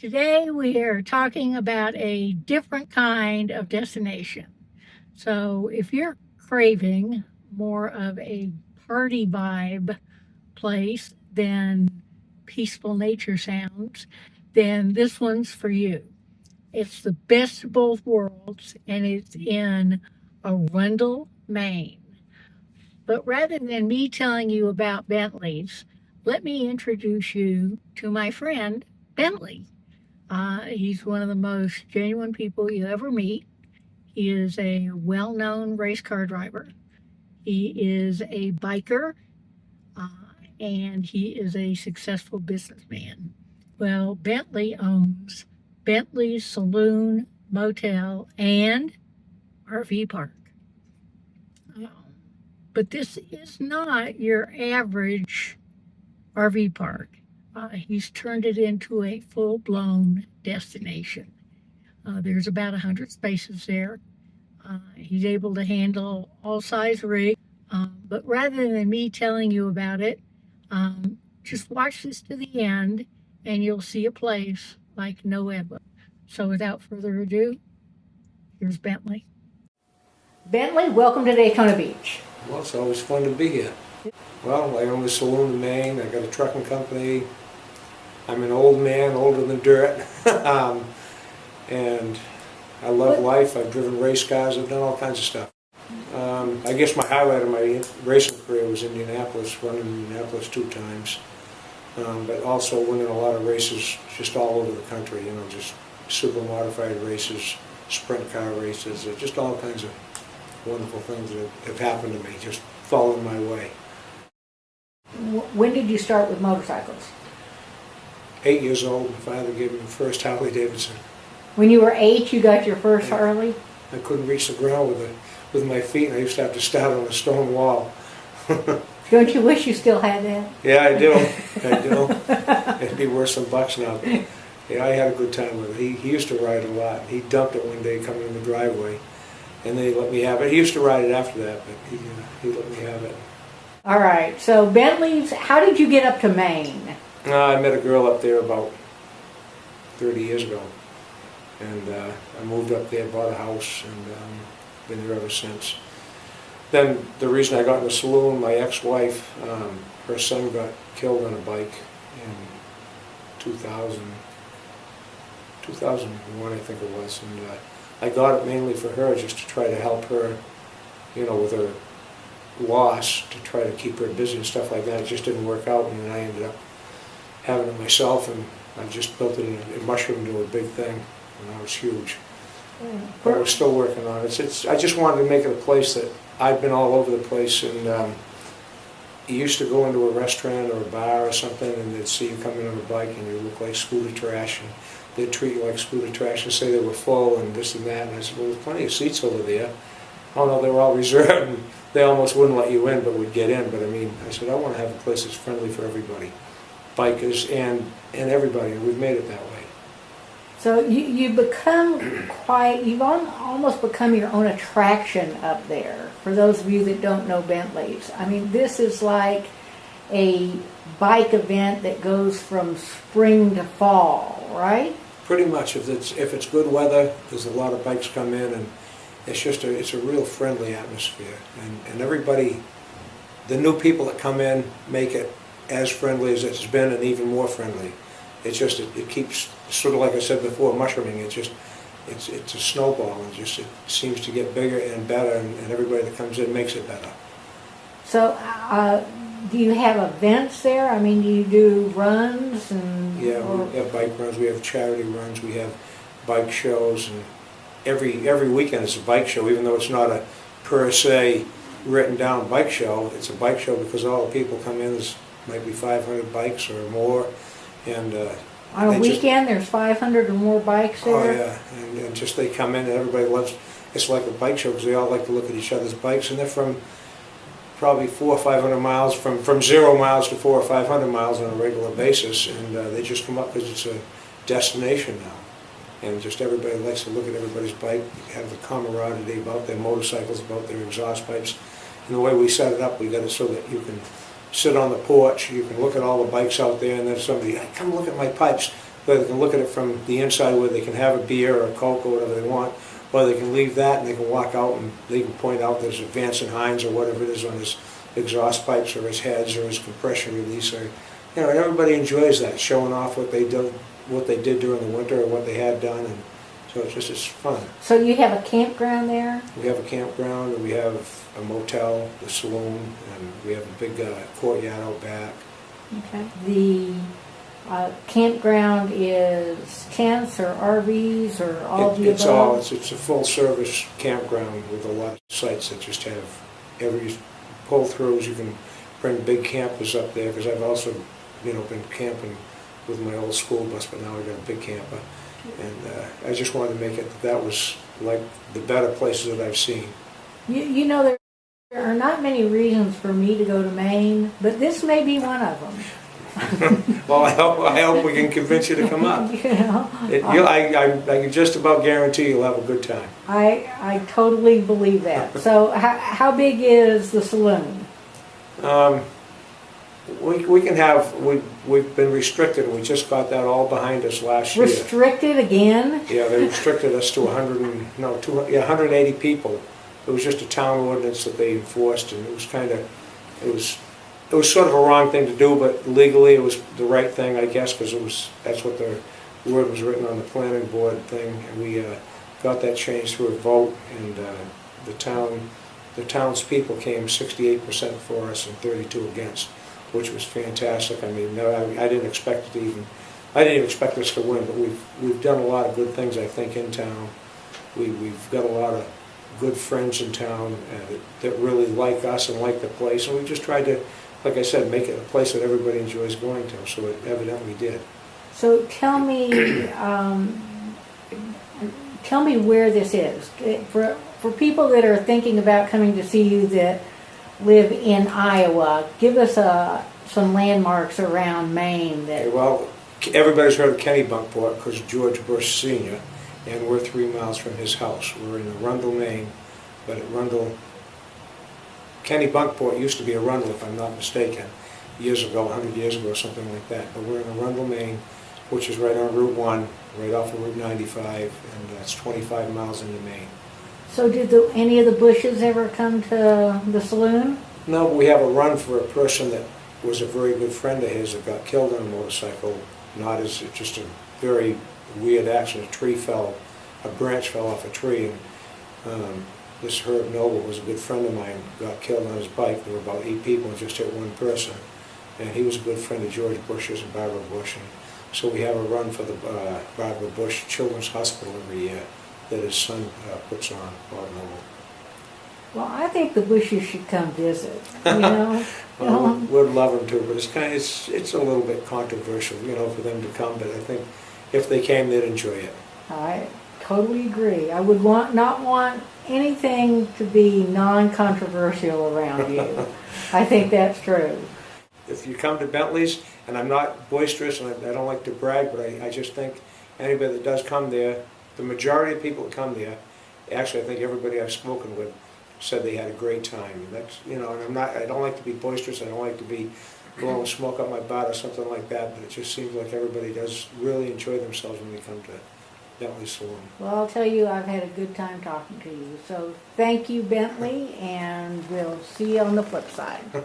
Today we are talking about a different kind of destination. So if you're craving more of a party vibe place than peaceful nature sounds, then this one's for you. It's the best of both worlds, and it's in Arundel, Maine. But rather than me telling you about Bentley's, let me introduce you to my friend, Bentley. He's one of the most genuine people you ever meet. He is a well-known race car driver. He is a biker, uh, and he is a successful businessman. Well, Bentley owns Bentley's Saloon, Motel, and RV Park. But this is not your average RV park. He's turned it into a full-blown destination. There's about 100 spaces there. He's able to handle all size rigs. But rather than me telling you about it, just watch this to the end and you'll see a place like no other. So without further ado, here's Bentley. Bentley, welcome to Daytona Beach. Well, it's always fun to be here. Well, I own a saloon in Maine. I got a trucking company. I'm an old man, older than dirt. And I love life. I've driven race cars. I've done all kinds of stuff. I guess my highlight of my racing career was Indianapolis, running Indianapolis 2 times. But also winning a lot of races just all over the country, you know, just super modified races, sprint car races, just all kinds of wonderful things that have happened to me, just fallen my way. When did you start with motorcycles? 8 years old, my father gave me the first Harley Davidson. When you were 8, you got your first Harley? I couldn't reach the ground with my feet, and I used to have to start on a stone wall. Don't you wish you still had that? Yeah, I do. I do. It'd be worse than bucks now. But yeah, I had a good time with it. He used to ride a lot. He dumped it one day coming in the driveway, and then he let me have it. He used to ride it after that, but he let me have it. All right. So Bentley's, how did you get up to Maine? I met a girl up there about 30 years ago, and I moved up there, bought a house, and been there ever since. Then the reason I got in the saloon, my ex-wife, her son got killed on a bike in 2001, I think it was, and I got it mainly for her, just to try to help her, you know, with her loss, to try to keep her busy and stuff like that. It just didn't work out, and then I ended up having it myself, and I just built it in mushroomed into a big thing, and that was huge. But we're still working on it. I just wanted to make it a place that I've been all over the place, and you used to go into a restaurant or a bar or something, and they'd see you coming on a bike, and you look like scooter trash, and they'd treat you like scooter trash and say they were full and this and that. And I said, well, there's plenty of seats over there. Oh no, they were all reserved, and they almost wouldn't let you in, but would get in. But I mean, I said, I want to have a place that's friendly for everybody, bikers and everybody, and we've made it that way. So you've almost become your own attraction up there. For those of you that don't know Bentley's, I mean, this is like a bike event that goes from spring to fall, right? Pretty much. If it's good weather, there's a lot of bikes come in, and it's a real friendly atmosphere. And everybody, the new people that come in, make it as friendly as it's been, and even more friendly. It's just, it keeps, sort of like I said before, mushrooming. It's a snowball, and it seems to get bigger and better, and everybody that comes in makes it better. So, do you have events there? I mean, do you do runs? Yeah, we have bike runs, we have charity runs, we have bike shows, and every weekend it's a bike show, even though it's not a per se written down bike show. It's a bike show because all the people come in, there's might be 500 bikes or more. And on a weekend, there's 500 or more bikes there? Oh yeah, and just they come in and everybody loves, it's like a bike show because they all like to look at each other's bikes, and they're from probably 400 or 500 miles, from 0 miles to 400 or 500 miles on a regular basis, and they just come up because it's a destination now. And just everybody likes to look at everybody's bike, have the camaraderie about their motorcycles, about their exhaust pipes. And the way we set it up, we got it so that you can sit on the porch, you can look at all the bikes out there, and then somebody, hey, come look at my pipes. where they can look at it from the inside, where they can have a beer or a Coke or whatever they want, or they can leave that and they can walk out and they can point out there's a Vance and Hines or whatever it is on his exhaust pipes or his heads or his compression release, or and everybody enjoys that, showing off what they did during the winter or what they had done, and so it's fun. So you have a campground there? We have a campground, and we have a motel, the Saloon, and we have a big courtyard out back. Okay. The campground is tents or RVs or all of the above? It's a full service campground with a lot of sites that just have every pull-throughs. You can bring big campers up there, because I've also been camping with my old school bus, but now I've got a big camper. And I just wanted to make it that was like the better places that I've seen. You know, there are not many reasons for me to go to Maine, but this may be one of them. Well, I hope we can convince you to come up. I can just about guarantee you'll have a good time. I totally believe that. So how big is the Saloon? We've been restricted. We just got that all behind us last year. Restricted again? Yeah, they restricted us to 180 people. It was just a town ordinance that they enforced, and it was sort of a wrong thing to do, but legally it was the right thing, I guess, because that's what the word was written on the planning board thing, and we got that changed through a vote, and the townspeople came 68% for us and 32 against, which was fantastic. I mean, I didn't expect us to win, but we've done a lot of good things, I think, in town. We've got a lot of good friends in town that really like us and like the place, and we just tried to, like I said, make it a place that everybody enjoys going to, so it evidently did. So tell me where this is. For people that are thinking about coming to see you that live in Iowa, give us some landmarks around Maine. Okay, well, everybody's heard of Kennebunkport because George Bush Sr., and we're 3 miles from his house. We're in Arundel, Maine, but at Kennebunkport used to be Arundel, if I'm not mistaken, years ago, 100 years ago, something like that. But we're in Arundel, Maine, which is right on Route 1, right off of Route 95, and that's 25 miles into Maine. So did any of the Bushes ever come to the Saloon? No, but we have a run for a person that was a very good friend of his that got killed on a motorcycle, not as just a very weird accident. A branch fell off a tree, and this Herb Noble was a good friend of mine, got killed on his bike. There were about 8 people and just hit one person, and he was a good friend of George Bush's and Barbara Bush, and so we have a run for the Barbara Bush Children's Hospital every year that his son puts on, Bob Noble. Well, I think the Bushes should come visit. You know, well, we'd love them to, but it's a little bit controversial, for them to come. But I think if they came, they'd enjoy it. I totally agree. I would not want anything to be non-controversial around you. I think that's true. If you come to Bentley's, and I'm not boisterous, and I don't like to brag, but I just think anybody that does come there, the majority of people that come there, actually I think everybody I've spoken with said they had a great time. And that's, and I don't like to be boisterous, I don't like to be blowing smoke up my butt or something like that, but it just seems like everybody does really enjoy themselves when they come to Bentley Saloon. Well, I'll tell you, I've had a good time talking to you. So thank you, Bentley, and we'll see you on the flip side.